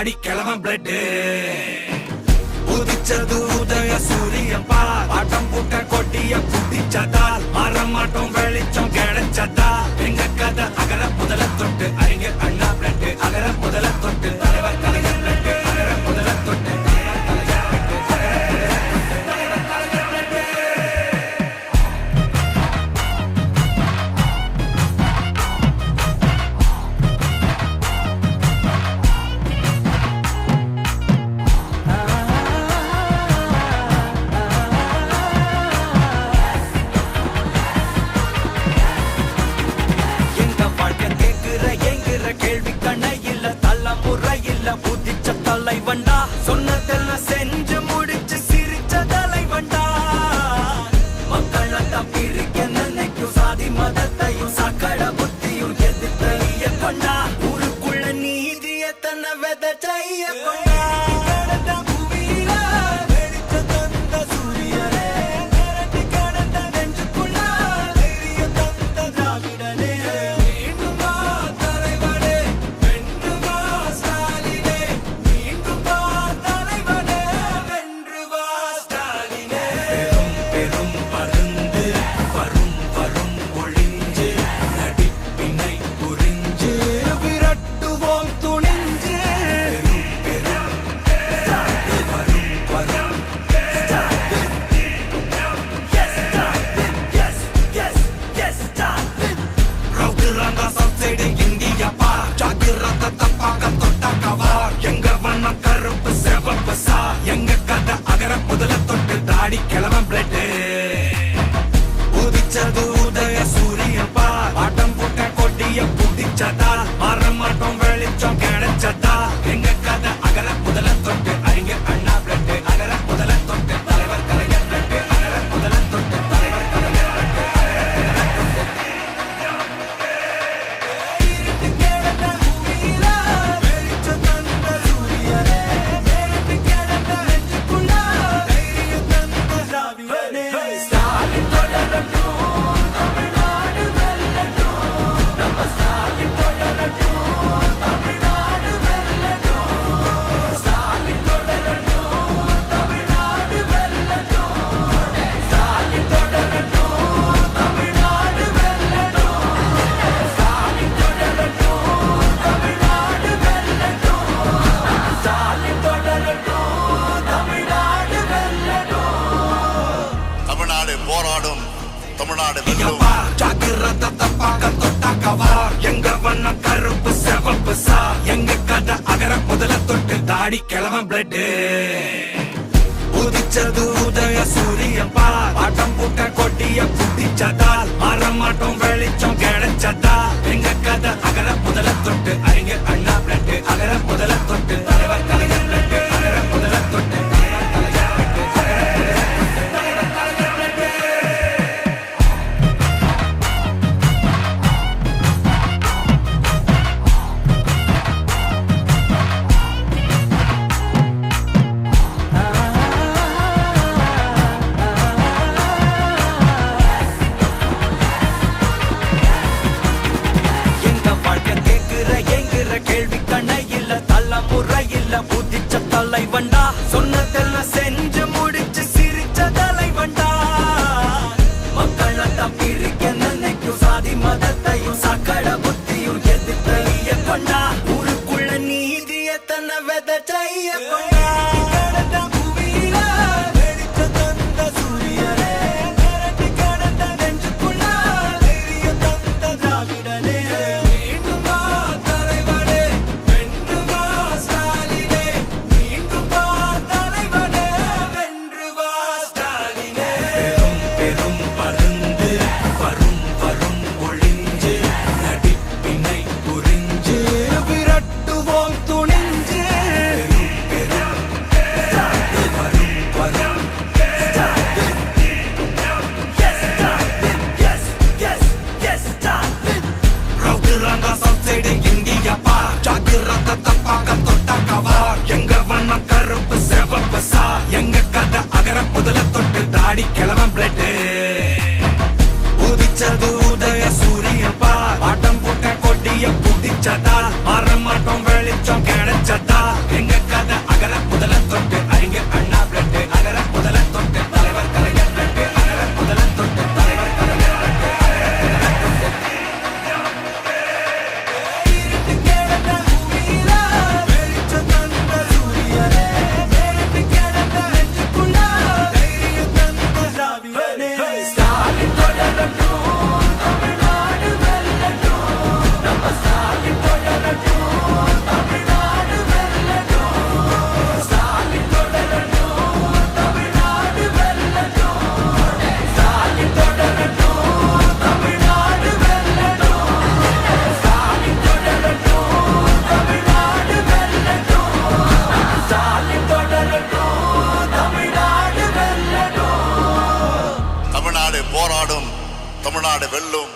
தாடி கிழவன் பிளட் உதிச்சது உதய சூரியன் பார் ஆட்டம் போட்ட கொட்டிய புட்டிச்சதால் மாறமாட்டோம் வெளிச்சம் கிடைச்சதா எங்க கதை அகர முதல தொட்டு அறிஞர் அண்ணா பிளட் அகர முதல தொட்டு தலைவர் கலைஞர் பிளட் அகர முதல தொட்டு தலைவண்டா சொன்னதெல்லாம் செஞ்சு முடிச்சு சிரிச்ச தலைவண்டா மக்கள் பிரிக்க நினைக்கும் சாதி மதத்தையும் சக்கட புத்தியும் எதிர்த்தைய கொண்டா ஊருக்குள்ள நீதிய தன்னை விதைச்சைய கொண்டா கிழவன் பிளட் உதிச்சது உதய சூரியன் பார் ஆட்டம் போட்ட கொட்டிய புட்டிச்சதா மாறமாட்டோம் வெளிச்சம் கிடைச்சதா எங்க கதை அகர முதல தொட்டு அறிஞர் அண்ணா பிளட் அகர முதல தொட்டு தலைவர் கலைஞர் பிளட் அகர முதல தொட்டு தலைவர் கலைஞர் போராடும் தமிழ்நாடு எங்க வண்ண கருப்பு செவப்பு சா எங்க கதை அகர முதல தொட்டு தாடி கிழவன் பிளட் உதிச்சது உதய சூரியன் பார் ஆட்டம் போட்ட கொட்டிய புட்டிச்சதால் மாறமாட்டோம் வெளிச்சம் கிடைச்சதா எங்க கதை அகர முதல தொட்டு அறிஞர் அண்ணா பிளட் அகர முதல தொட்டு தலைவர் கலைஞர் பிளட் அகர முதல தொட்டு தலைவண்டா சொன்னதெல்லாம் செஞ்சு முடிச்சு சிரிச்ச தலைவண்டா மக்கள் பிரிக்க நினைக்கும் சாதி மதத்தையும் சக்கட புத்தியும் எதிர்த்தைய கொண்டா ஊருக்குள்ள நீதிய தன்னை விதைச்சைய கொண்டா தாடி கிழவன் பிளட் உதிச்சது உதய சூரியன் பார் ஆட்டம் போட்ட கொட்டிய புட்டிச்சதா மாறமாட்டோம் வெளிச்சம் கிடைச்சதா தமிழ்நாடு போராடும், தமிழ்நாடு வெல்லும்.